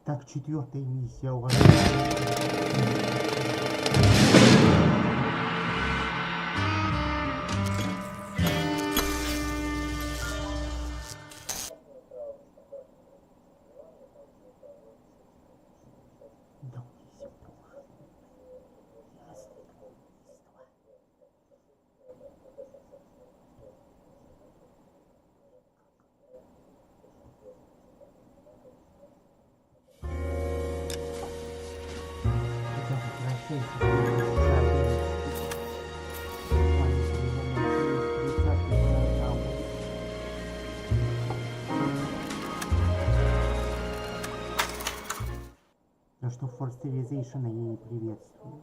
Так, 4-я миссия, уважаемые. За что форстеризейшн я не приветствую.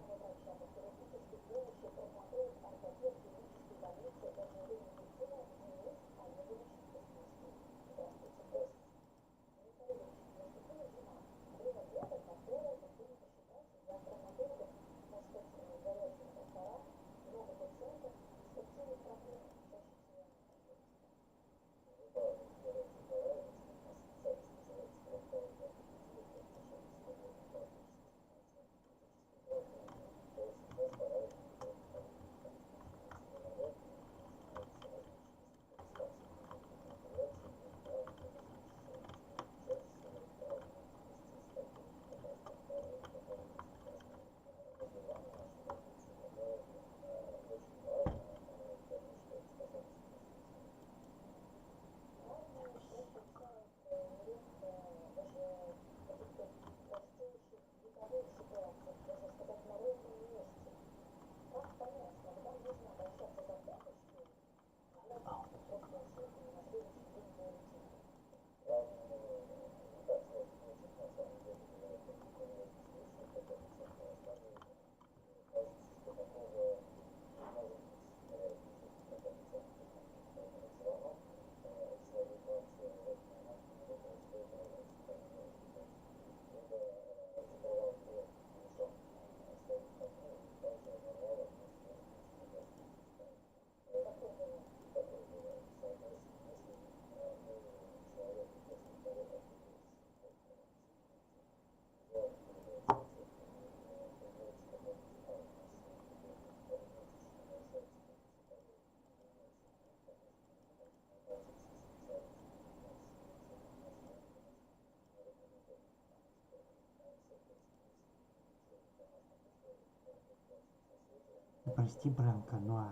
Прости, Бранко, но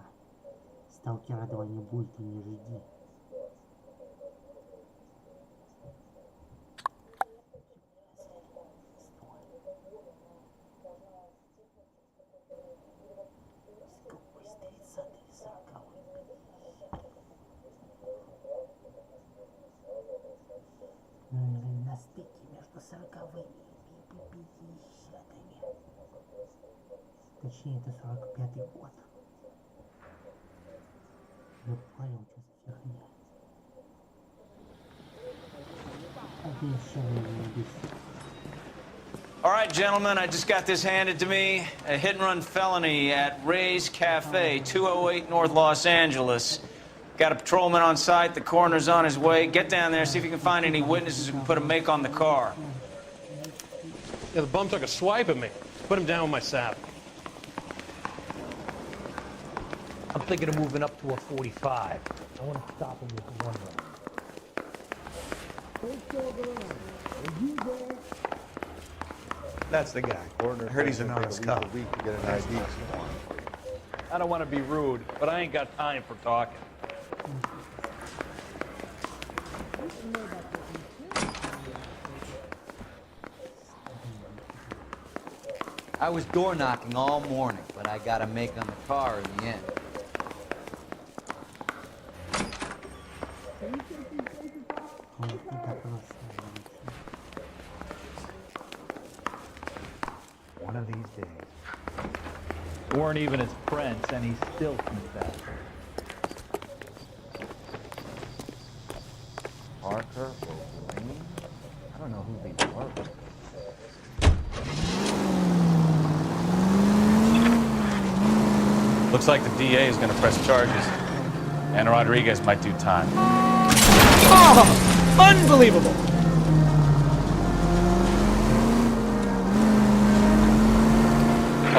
сталкера 2 не будет и не жди. На стыке между 40-ми и 50-ми. Точнее, это 45-й год. Я понял, что за фигня. All right, gentlemen, I just got this handed to me. A hit-and-run felony at Ray's Cafe, 208 North Los Angeles. Got a patrolman on site. The coroner's on his way. Get down there, see if you can find any witnesses who can put a make on the car. Yeah, the bum took a swipe at me. Put him down with my sap. I'm thinking of moving up to a 45. I want to stop him with one run. That's the guy. I heard he's an honest cop. I don't want to be rude, but I ain't got time for talking. I was door knocking all morning, but I got a make on the car in the end. One of these days. We weren't even his friends, and he still confessed. Parker or Wayne? I don't know who they were. Looks like the DA is going to press charges, and Rodriguez might do time. Oh, unbelievable!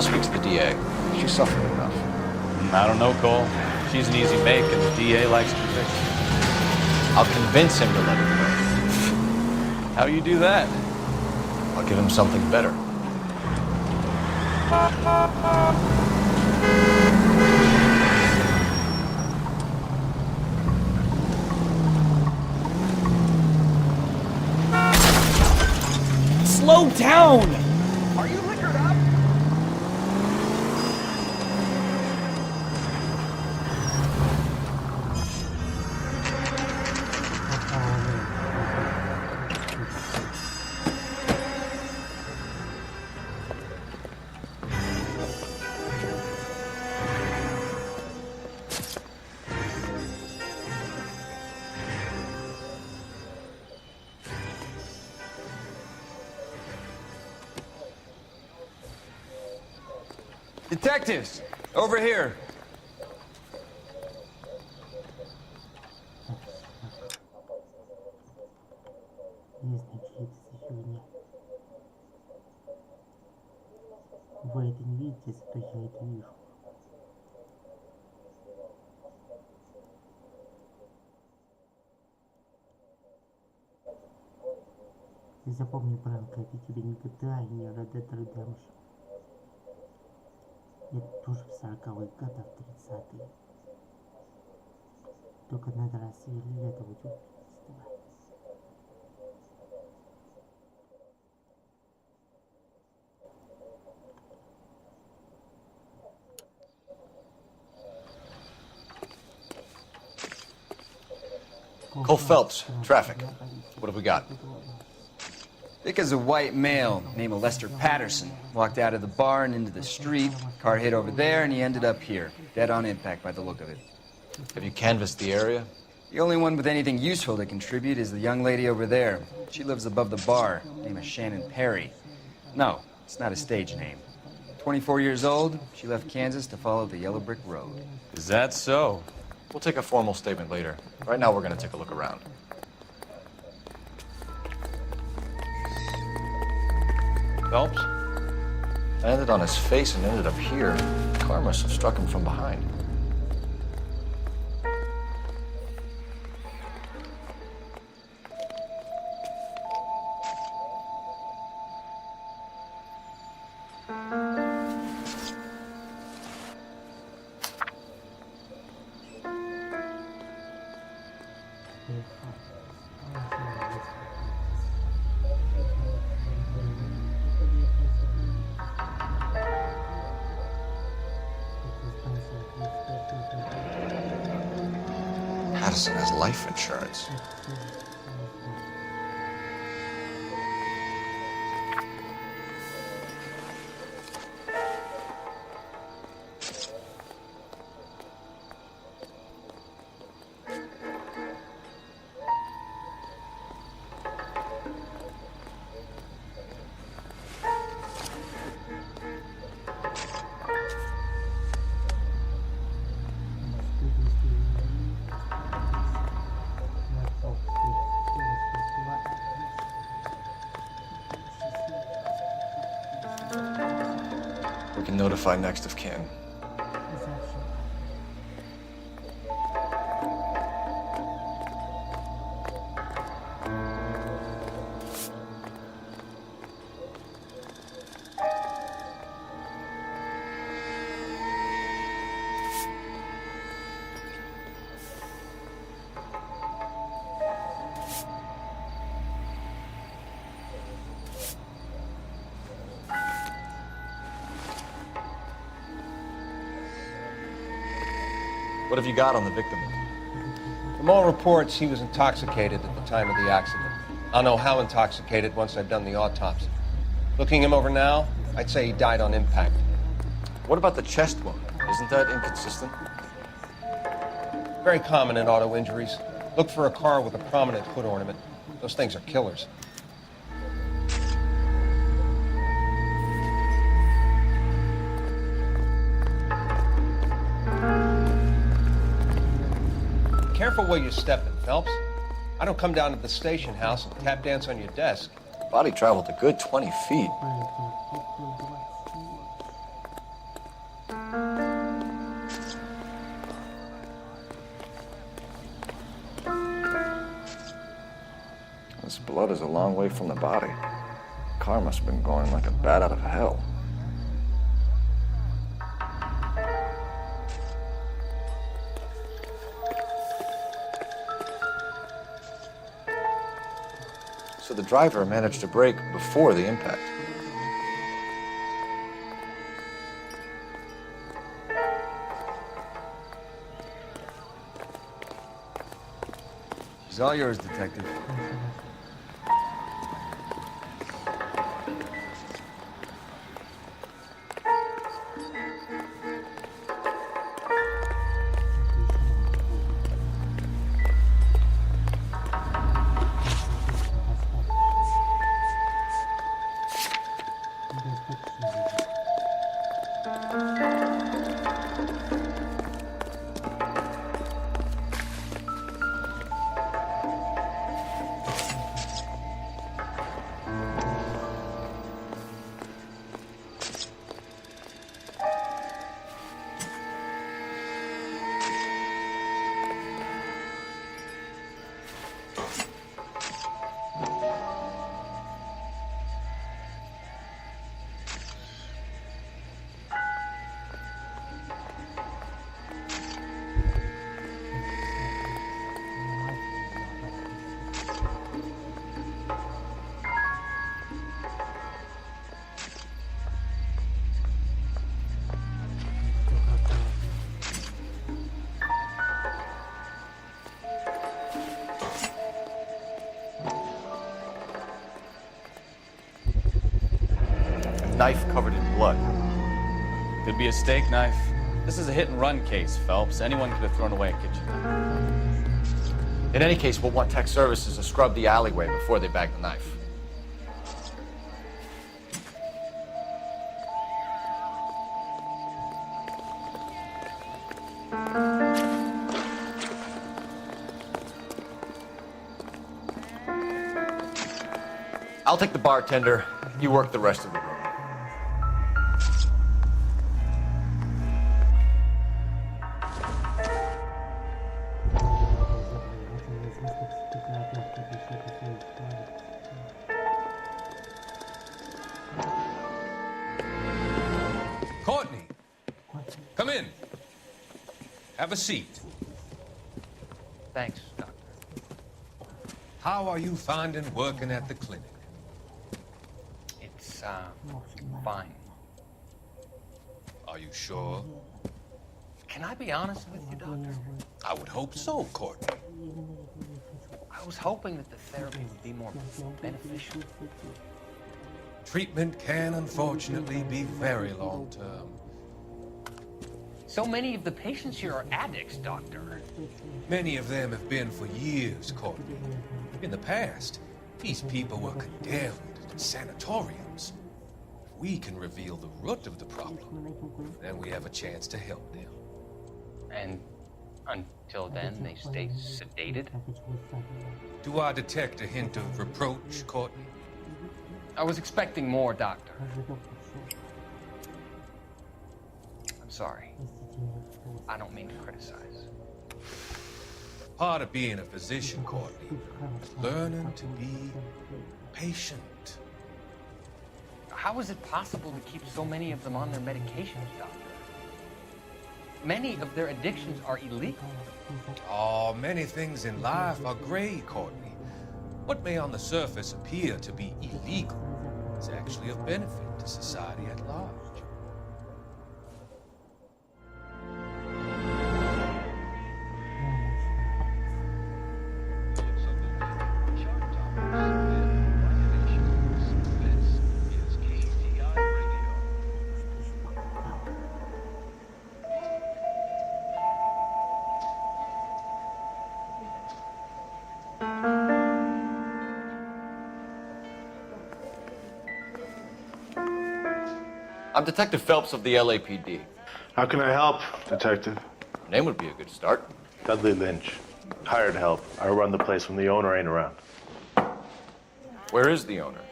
I'll speak to the DA. She's suffering enough. I don't know, Cole. She's an easy make, and the DA likes conviction. I'll convince him to let her go. How do you do that? I'll give him something better. Slow down! Are you liquored up? Detectives, over here. Не знаю, чьи это за фигня. Вы это не видите, зато я это вижу. И запомни, Бранко, это тебе не GTA и не Red Dead Redemption. Это тоже в 40-х годах, 30-е. Только надо расследовать убийство. Cole Phelps, traffic. What have we got? Thick as a white male named Lester Patterson. Walked out of the bar and into the street. Car hit over there and he ended up here. Dead on impact by the look of it. Have you canvassed the area? The only one with anything useful to contribute is the young lady over there. She lives above the bar. Name is Shannon Perry. No, it's not a stage name. 24 years old, she left Kansas to follow the Yellow Brick Road. Is that so? We'll take a formal statement later. Right now, we're going to take a look around. Phelps? Landed on his face and ended up here. The car must have struck him from behind. Patterson has life insurance. We can notify next of kin. What have you got on the victim? From all reports, he was intoxicated at the time of the accident. I'll know how intoxicated once I've done the autopsy. Looking him over now, I'd say he died on impact. What about the chest wound? Isn't that inconsistent? Very common in auto injuries. Look for a car with a prominent hood ornament. Those things are killers. Careful where you're stepping, Phelps. I don't come down to the station house and tap dance on your desk. Body traveled a good 20 feet. blood is a long way from the body. Car must have been going like a bat out of hell. So the driver managed to brake before the impact. She's all yours, Detective. Knife covered in blood. Could be a steak knife. This is a hit-and-run case, Phelps. Anyone could have thrown away a kitchen knife. In any case, we'll want tech services to scrub the alleyway before they bag the knife. I'll take the bartender. You work the rest of the room. Courtney, come in. Have a seat. Thanks, Doctor. How are you finding working at the clinic? It's, fine. Are you sure? Can I be honest with you, Doctor? I would hope so, Courtney. I was hoping that the therapy would be more beneficial. Treatment can unfortunately be very long-term. So many of the patients here are addicts, Doctor. Many of them have been for years, Courtney. In the past, these people were condemned to sanatoriums. If we can reveal the root of the problem, then we have a chance to help them. And until then, they stay sedated? Do I detect a hint of reproach, Courtney? I was expecting more, Doctor. I'm sorry. I don't mean to criticize. Part of being a physician, Courtney, is learning to be patient. How is it possible to keep so many of them on their medications, Doctor? Many of their addictions are illegal. Oh, many things in life are gray, Courtney. What may on the surface appear to be illegal is actually of benefit to society at large. I'm Detective Phelps of the LAPD. How can I help, Detective? Name would be a good start. Dudley Lynch. Hired help. I run the place when the owner ain't around. Where is the owner?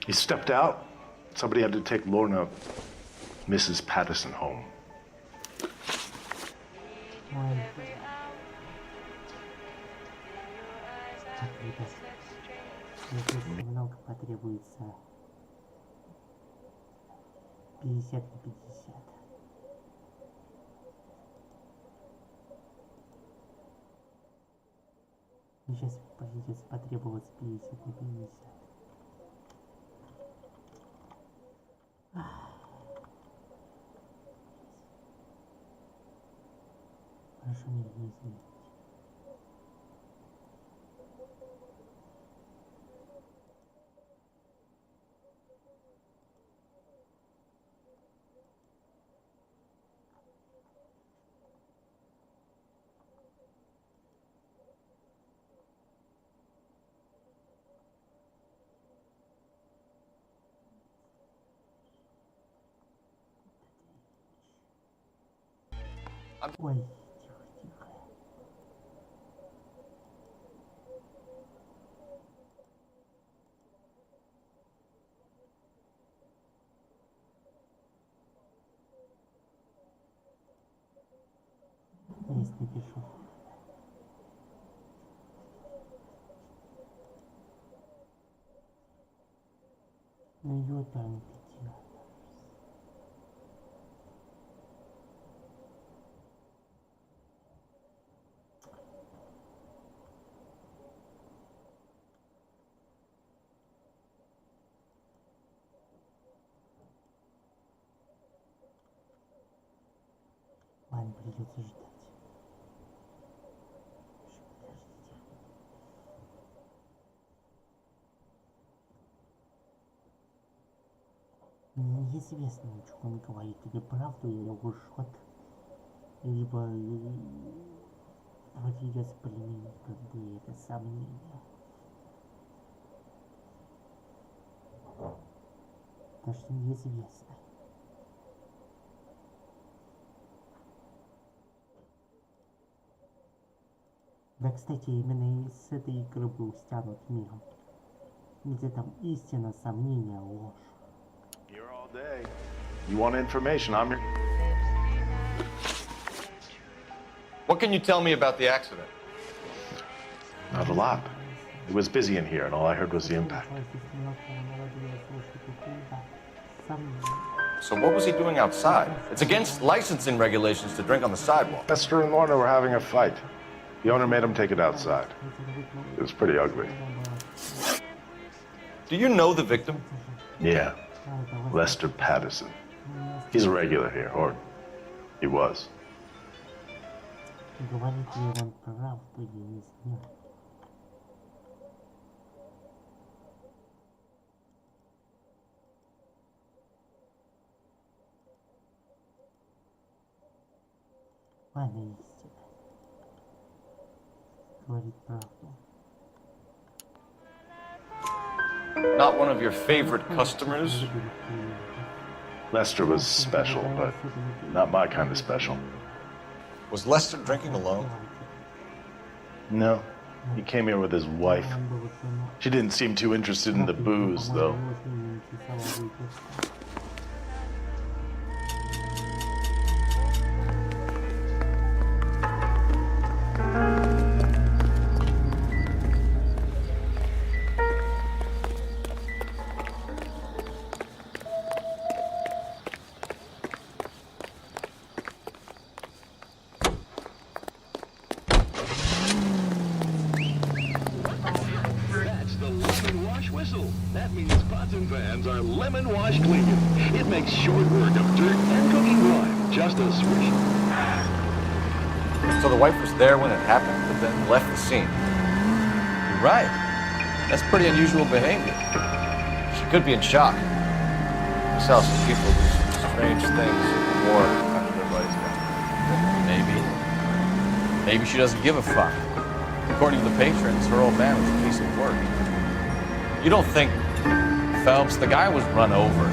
He stepped out. Somebody had to take Lorna, Mrs. Patterson, home. Если много потребуется 50 на 50. Сейчас придется потребоваться 50 на 50. Прошу меня не извинить. Ой, тихо, тихо. Есть, напишу. Ну, ёпрст. Ладно, придется ждать. Мне неизвестно, что он говорит, или правду, или лжет, либо придется применить как бы это сомнение. Потому что неизвестно. Да, кстати, именно с этой игры был стянут мем, где там истина, сомнение, ложь. Here all day. You want information? I'm your... What can you tell me about the accident? Not a lot. It was busy in here, and all I heard was the impact. So what was he doing outside? It's against licensing regulations to drink on the sidewalk. Lester and Lorna were having a fight. The owner made him take it outside. It was pretty ugly. Do you know the victim? Yeah. Lester Patterson. He's a regular here, or he was. Говорит ли он правду, я не знаю. Ладно, истина. Говорит правду. Not one of your favorite customers? Lester was special, but not my kind of special. Was Lester drinking alone? No. He came here with his wife. She didn't seem too interested in the booze, though. That means pots and pans are lemon wash clean. It makes short work of dirt and cooking grime. Just a swish. So the wife was there when it happened, but then left the scene. You're right. That's pretty unusual behavior. She could be in shock. This house some people do some strange things. War after their buddies gone. Maybe she doesn't give a fuck. According to the patrons, her old man was a piece of work. You don't think, Phelps, the guy was run over,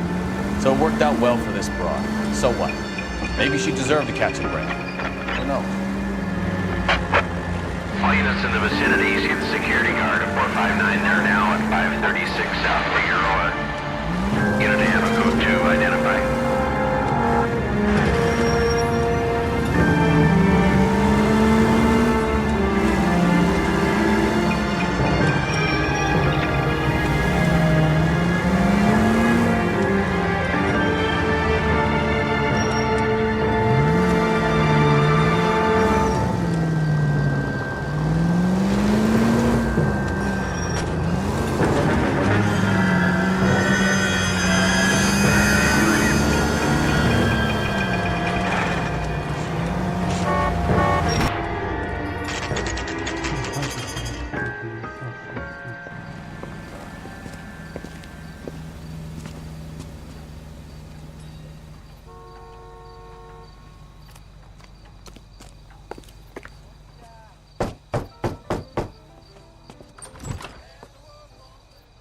so it worked out well for this broad. So what? Maybe she deserved to catch a break. Who knows? All units in the vicinity, see the security guard at 459 there now at 536 South Figueroa. Unit to have a code 2 identify.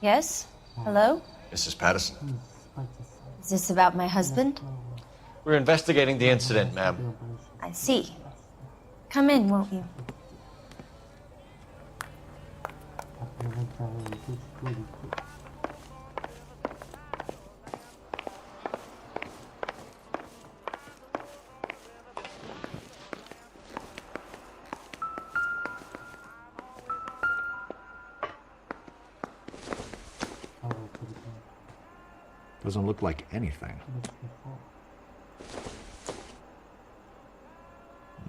Yes? Hello? Mrs. Patterson. Is this about my husband? We're investigating the incident, ma'am. I see. Come in, won't you? Doesn't look like anything.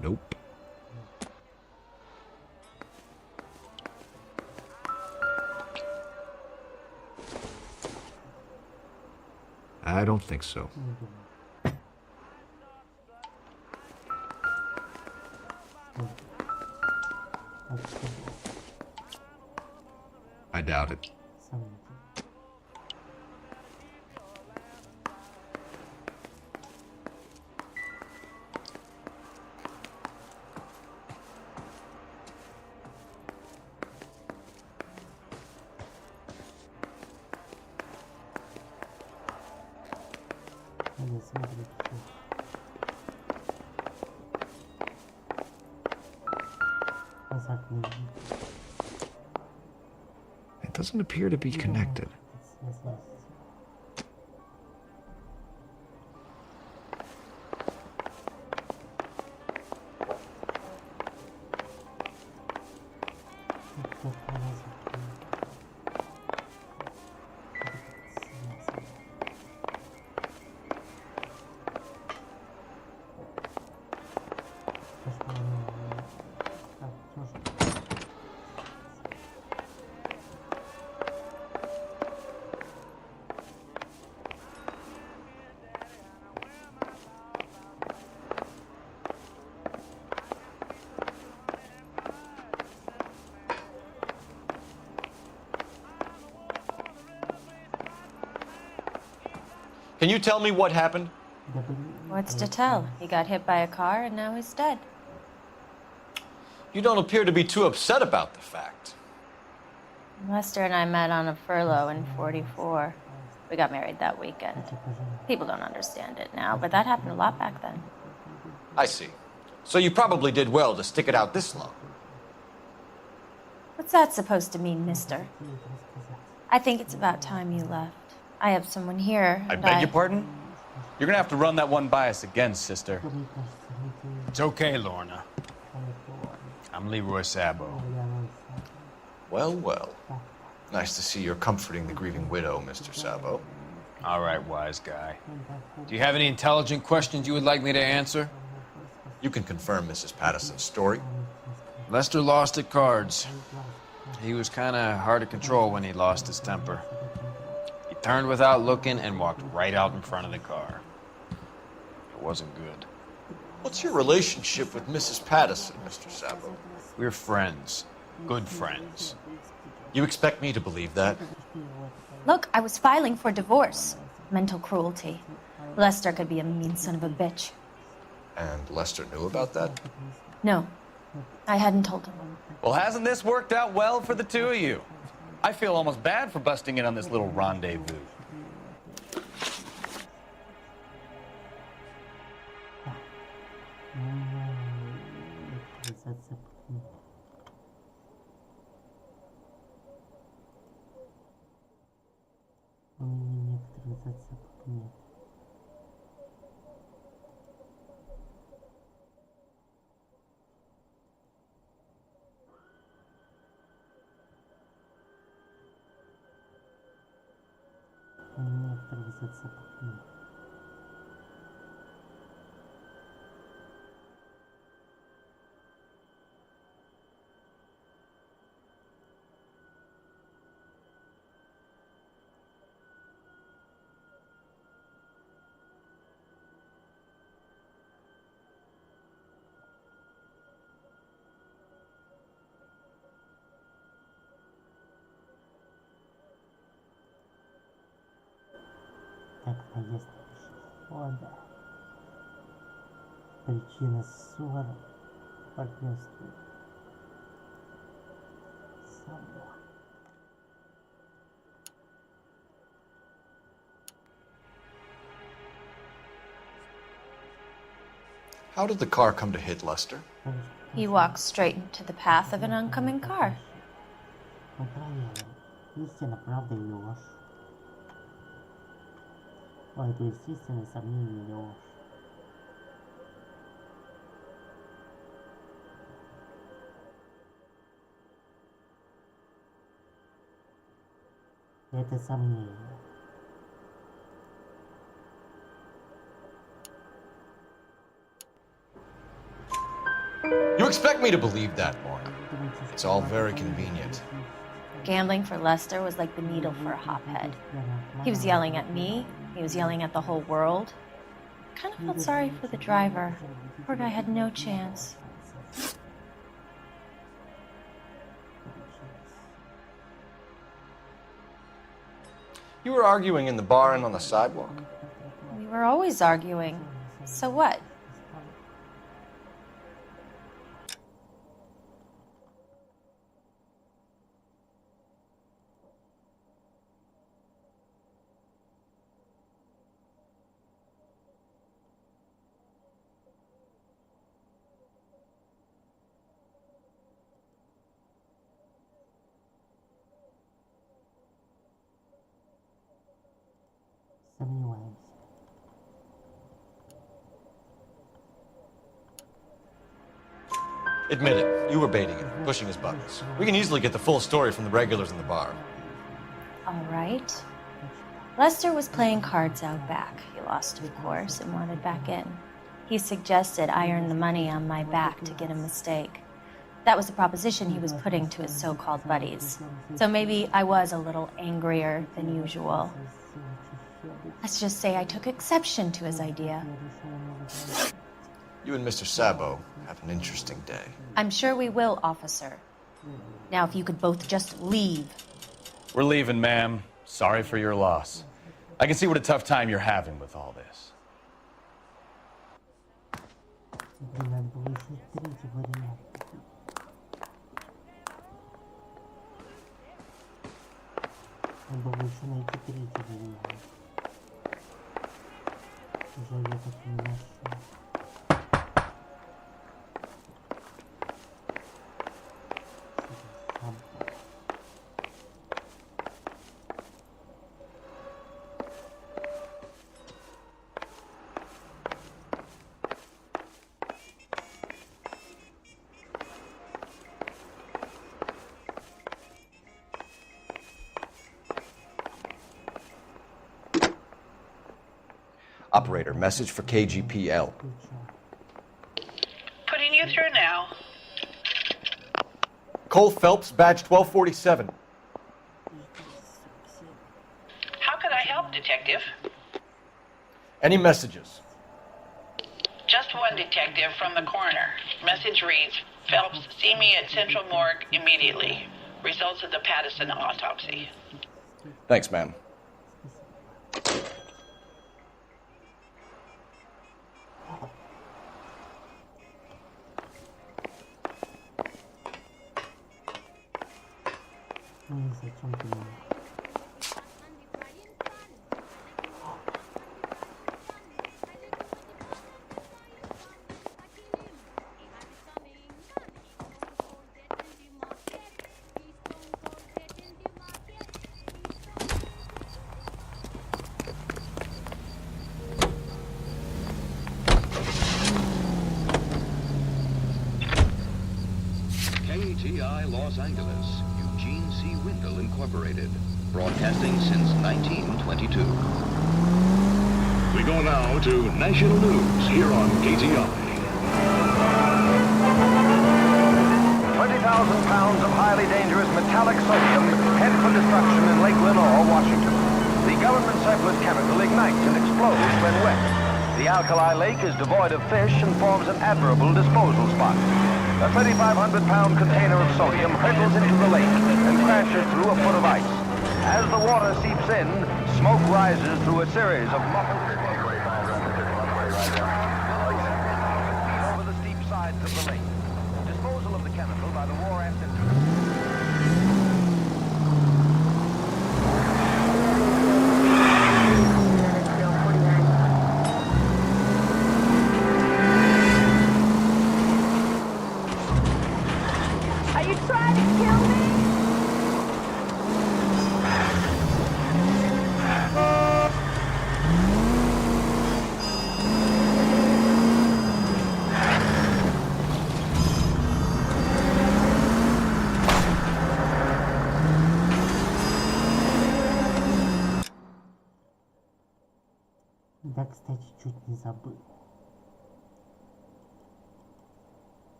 Nope. I don't think so. I doubt it. It doesn't appear to be connected. Can you tell me what happened? What's to tell? He got hit by a car and now he's dead. You don't appear to be too upset about the fact. Lester and I met on a furlough in '44. We got married that weekend. People don't understand it now, but that happened a lot back then. I see. So you probably did well to stick it out this long. What's that supposed to mean, mister? I think it's about time you left. I have someone here. I beg your pardon? You're gonna have to run that one by us again, sister. It's okay, Lorna. I'm Leroy Sabo. Well, well. Nice to see you're comforting the grieving widow, Mr. Sabo. All right, wise guy. Do you have any intelligent questions you would like me to answer? You can confirm Mrs. Patterson's story. Lester lost at cards. He was kind of hard to control when he lost his temper. He turned without looking and walked right out in front of the car. It wasn't good. What's your relationship with Mrs. Patterson, Mr. Sabo? We're friends. Good friends. You expect me to believe that? Look, I was filing for divorce. Mental cruelty. Lester could be a mean son of a bitch. And Lester knew about that? No, I hadn't told him. Well, hasn't this worked out well for the two of you? I feel almost bad for busting in on this little rendezvous. Наезд пешехода. Причина ссоры. Партнерство. Само. How did the car come to hit Lester? He walked straight into the path of an oncoming car. Он проверил. Истина, правда или ложь? Ой, то есть истина, сомнение или ложь? Это сомнение. You expect me to believe that, Mark? It's all very convenient. Gambling for Lester was like the needle for a hophead. He was yelling at me. He was yelling at the whole world. I kind of felt sorry for the driver. Poor guy had no chance. You were arguing in the bar and on the sidewalk? We were always arguing. So what? Сомневаемся. Admit it, you were baiting him, pushing his buttons. We can easily get the full story from the regulars in the bar. All right. Lester was playing cards out back. He lost, of course, and wanted back in. He suggested I earn the money on my back to get a mistake. That was the proposition he was putting to his so-called buddies. So maybe I was a little angrier than usual. Let's just say I took exception to his idea. You and Mr. Sabo have an interesting day. I'm sure we will, officer. Now, if you could both just leave. We're leaving, ma'am. Sorry for your loss. I can see what a tough time you're having with all this. Надо было еще третий вариант. Надо было еще найти третий вариант. Уже я так не нашел. Operator, message for KGPL. Putting you through now. Cole Phelps, badge 1247. How could I help, Detective? Any messages? Just one detective from the coroner. Message reads, Phelps, see me at Central Morgue immediately. Results of the Pattison autopsy. Thanks, ma'am. Зачем ты мне? KTI Los Angeles, Eugene C. Wendell Incorporated, broadcasting since 1922. We go now to national news here on KTI. 20,000 pounds of highly dangerous metallic sodium head for destruction in Lake Lenore, Washington. The government surplus chemical ignites and explodes when wet. The alkali lake is devoid of fish and forms an admirable disposal spot. A 3,500-pound container of sodium hurtles into the lake and crashes through a foot of ice. As the water seeps in, smoke rises through a series of muffled over the steep sides of the lake. Disposal of the chemical by the war effort. Да, кстати, чуть не забыл.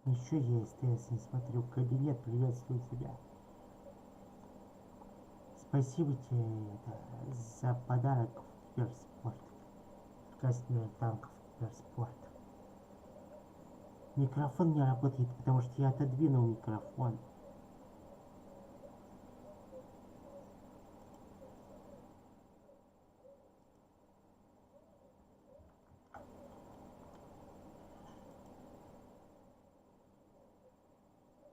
Еще я СТС не смотрю. Кабинет, приветствую тебя. Спасибо тебе за подарок в Киберспорт. Костюм танков Киберспорт. Микрофон не работает, потому что я отодвинул микрофон.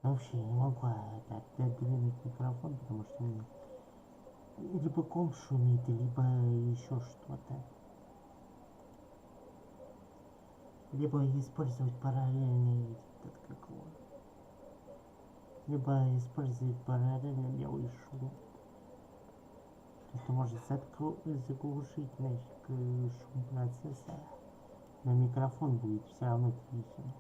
Вообще я не могу отодвинуть микрофон, потому что мне либо комп шумит, либо еще что-то. Либо использовать параллельный либо использовать параллельно белый шум. Это может заглушить нафиг шум процесса, но микрофон будет все равно тихим.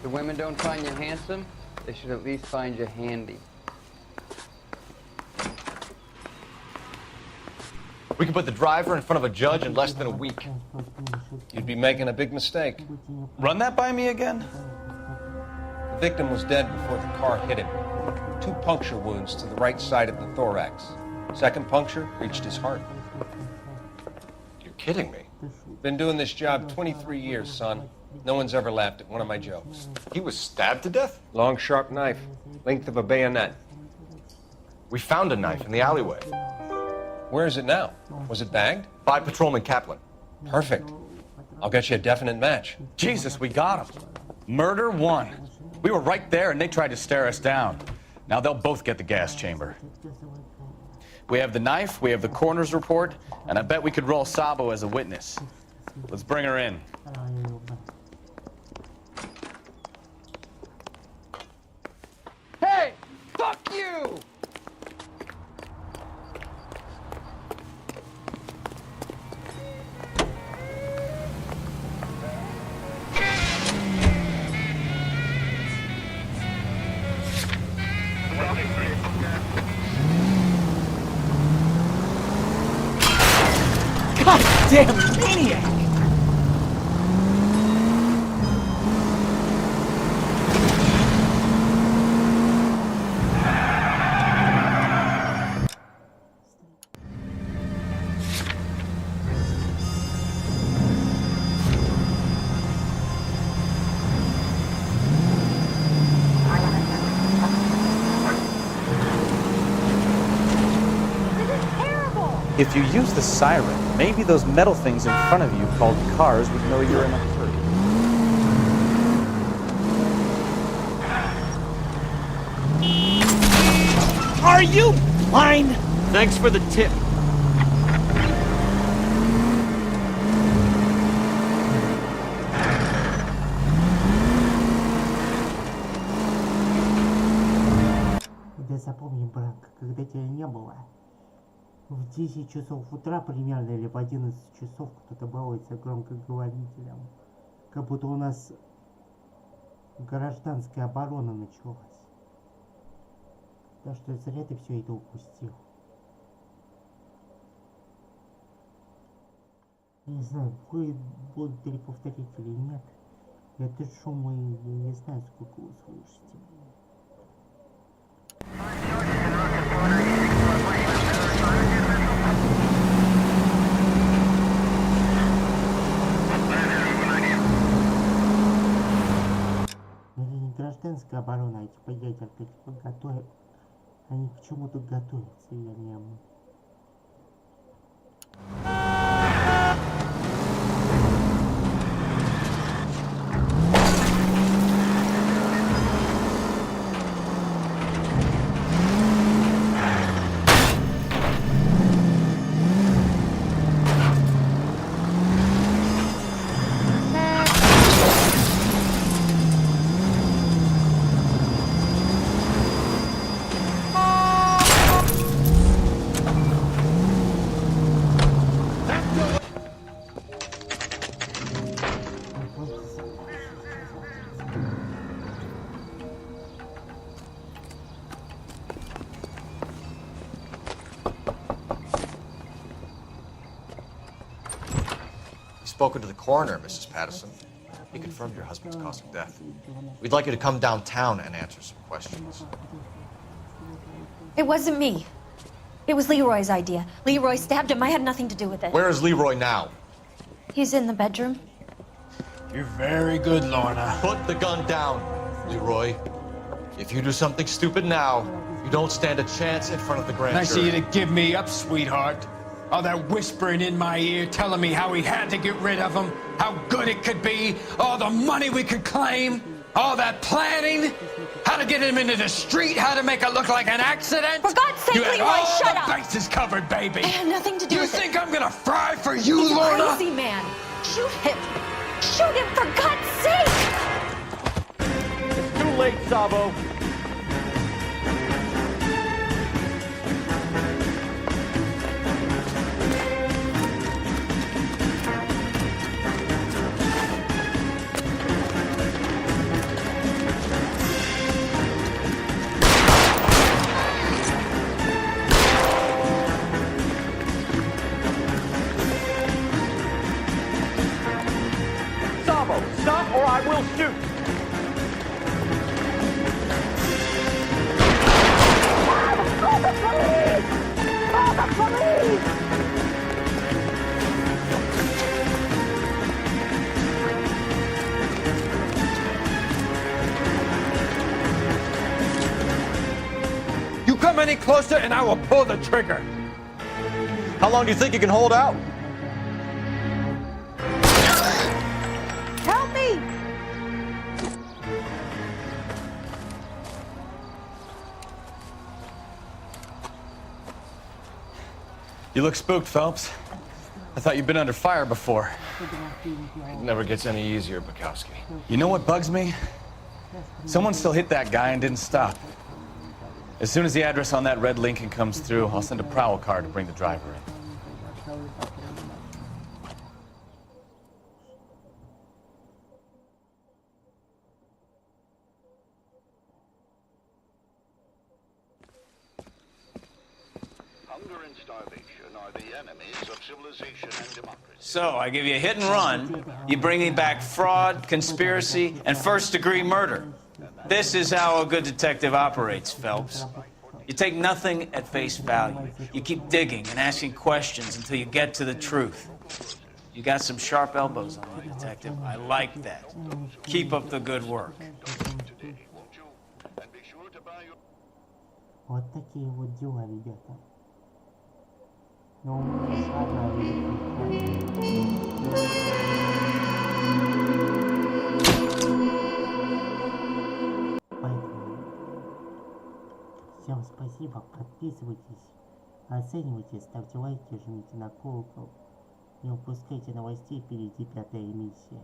The women don't find you handsome, they should at least find you handy. We can put the driver in front of a judge in less than a week. You'd be making a big mistake. Run that by me again? The victim was dead before the car hit him. 2 puncture wounds to the right side of the thorax. Second puncture reached his heart. You're kidding me. Been doing this job 23 years, son. No one's ever laughed at one of my jokes. He was stabbed to death? Long, sharp knife, length of a bayonet. We found a knife in the alleyway. Where is it now? Was it bagged? By Patrolman Kaplan. Perfect. I'll get you a definite match. Jesus, we got him. Murder 1. We were right there and they tried to stare us down. Now they'll both get the gas chamber. We have the knife, we have the coroner's report, and I bet we could roll Sabo as a witness. Let's bring her in. Hey! Fuck you! Goddamn maniac! If you use the siren, maybe those metal things in front of you called cars would know you're in a hurry. Are you blind? Thanks for the tip. Да запомни, брат, когда тебя не было, в 10 часов утра примерно или в 11 часов кто-то балуется громкоговорителем. Как будто у нас Гражданская оборона началась. Так что зря ты все это упустил. Не знаю, вы будете ли повторить или нет. Этот шум, я не знаю, сколько вы слышите. Это не гражданская оборона, а типа ядерка, типа готовят. Они к чему-то готовятся, я не... Spoken to the coroner, Mrs. Patterson. He confirmed your husband's cause of death. We'd like you to come downtown and answer some questions. It wasn't me. It was Leroy's idea. Leroy stabbed him. I had nothing to do with it. Where is Leroy now? He's in the bedroom. You're very good, Lorna. Put the gun down, Leroy. If you do something stupid now, you don't stand a chance in front of the grand Nice of jury. you to give me up, sweetheart. All that whispering in my ear, telling me how we had to get rid of him, how good it could be, all the money we could claim, all that planning, how to get him into the street, how to make it look like an accident. For God's sake, you had Leroy, all shut the up! bases covered, baby. I had nothing to do with it. You think I'm gonna fry for you, He's Lorna? a crazy man. Shoot him! Shoot him, for God's sake! It's too late, Sabo. Stop or I will shoot! Call the police! Call the police! You come any closer and I will pull the trigger. How long do you think you can hold out? Help me! You look spooked, Phelps. I thought you'd been under fire before. It never gets any easier, Bukowski. You know what bugs me? Someone still hit that guy and didn't stop. As soon as the address on that red Lincoln comes through, I'll send a prowl car to bring the driver in. Hunger and starvation are the enemies of civilization and democracy. So, I give you a hit and run, you bring me back fraud, conspiracy, and first-degree murder. This is how a good detective operates, Phelps. You take nothing at face value. You keep digging and asking questions until you get to the truth. You got some sharp elbows on you, detective. I like that. Keep up the good work. Вот такие вот дела, ребята. Но ладно, поэтому всем спасибо, подписывайтесь, оценивайте, ставьте лайки, жмите на колокол. Не упускайте новостей, впереди 5-я миссия.